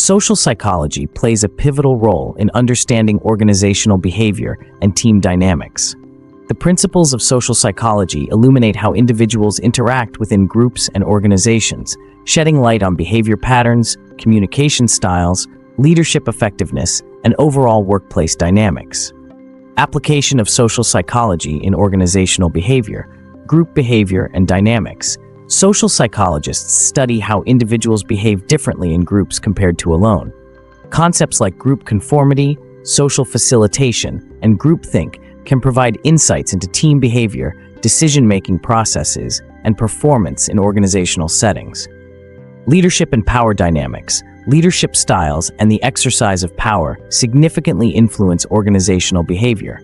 Social psychology plays a pivotal role in understanding organizational behavior and team dynamics. The principles of social psychology illuminate how individuals interact within groups and organizations, shedding light on behavior patterns, communication styles, leadership effectiveness, and overall workplace dynamics. Application of social psychology in organizational behavior, group behavior, and dynamics. Social psychologists study how individuals behave differently in groups compared to alone. Concepts like group conformity, social facilitation, and groupthink can provide insights into team behavior, decision-making processes, and performance in organizational settings. Leadership and power dynamics. Leadership styles and the exercise of power significantly influence organizational behavior.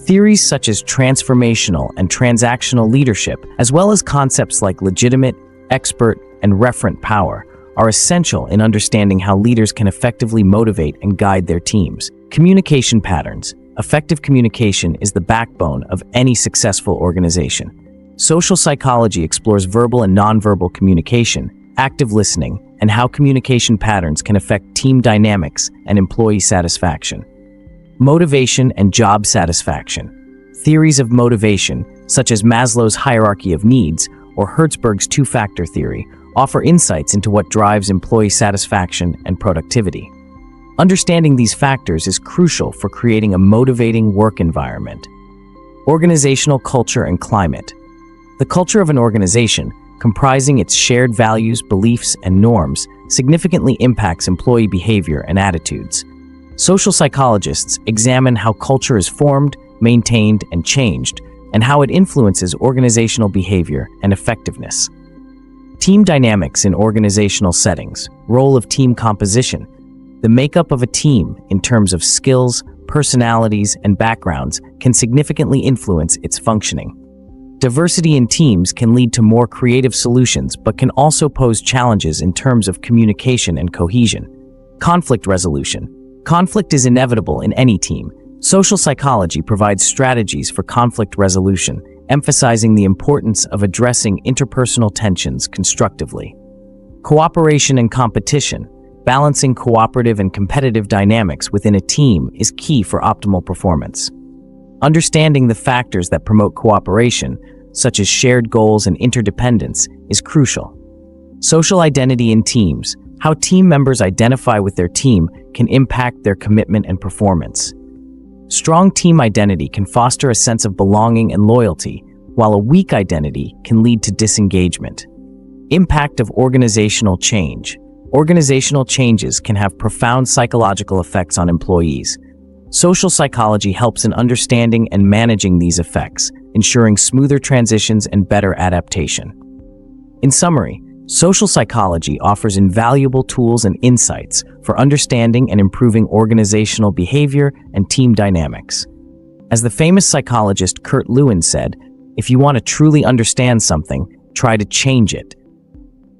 Theories such as transformational and transactional leadership, as well as concepts like legitimate, expert, and referent power, are essential in understanding how leaders can effectively motivate and guide their teams. Communication patterns. Effective communication is the backbone of any successful organization. Social psychology explores verbal and nonverbal communication, active listening, and how communication patterns can affect team dynamics and employee satisfaction. Motivation and job satisfaction. Theories of motivation, such as Maslow's hierarchy of needs or Hertzberg's two-factor theory, offer insights into what drives employee satisfaction and productivity. Understanding these factors is crucial for creating a motivating work environment. Organizational culture and climate. The culture of an organization, comprising its shared values, beliefs, and norms, significantly impacts employee behavior and attitudes. Social psychologists examine how culture is formed, maintained, and changed, and how it influences organizational behavior and effectiveness. Team dynamics in organizational settings. Role of team composition. The makeup of a team, in terms of skills, personalities, and backgrounds, can significantly influence its functioning. Diversity in teams can lead to more creative solutions, but can also pose challenges in terms of communication and cohesion. Conflict resolution. Conflict is inevitable in any team. Social psychology provides strategies for conflict resolution, emphasizing the importance of addressing interpersonal tensions constructively. Cooperation and competition. Balancing cooperative and competitive dynamics within a team is key for optimal performance. Understanding the factors that promote cooperation, such as shared goals and interdependence, is crucial. Social identity in teams. How team members identify with their team can impact their commitment and performance. Strong team identity can foster a sense of belonging and loyalty, while a weak identity can lead to disengagement. Impact of organizational change. Organizational changes can have profound psychological effects on employees. Social psychology helps in understanding and managing these effects, ensuring smoother transitions and better adaptation. In summary, social psychology offers invaluable tools and insights for understanding and improving organizational behavior and team dynamics. As the famous psychologist Kurt Lewin said, "If you want to truly understand something, try to change it."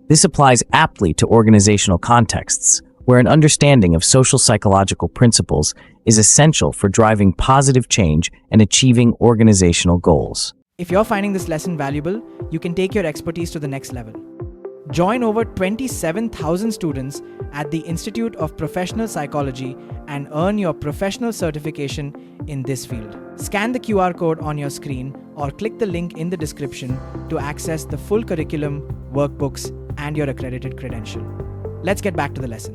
This applies aptly to organizational contexts, where an understanding of social psychological principles is essential for driving positive change and achieving organizational goals. If you're finding this lesson valuable, you can take your expertise to the next level. Join over 27,000 students at the Institute of Professional Psychology and earn your professional certification in this field. Scan the QR code on your screen or click the link in the description to access the full curriculum, workbooks, and your accredited credential. Let's get back to the lesson.